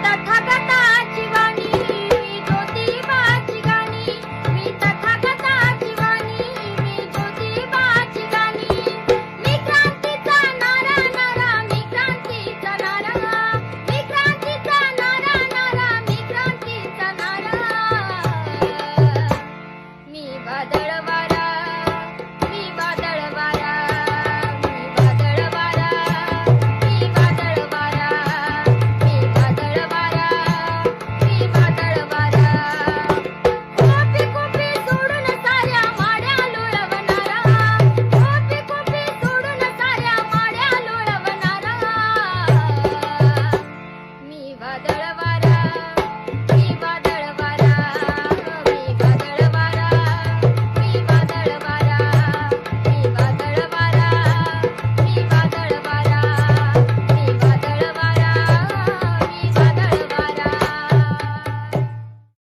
तथागताची वाणी, मी ज्योतिबाची गाणी, मी तथागताची वाणी, मी ज्योतिबाची गाणी. मी क्रांतीचा नारा नारा, मी क्रांतीचा नारा, मी क्रांतीचा नारा नारा, मी क्रांतीचा नारा. मी वादळ वारा, मी वादळ वारा, मी वादळ वारा, मी वादळ वारा, मी वादळ वारा, मी वादळ वारा. कोपी कोपी सोडून साऱ्या माड्या लोळवणारा, कोपी कोपी सोडून साऱ्या माड्या लोळवणारा. मी वादळ वारा.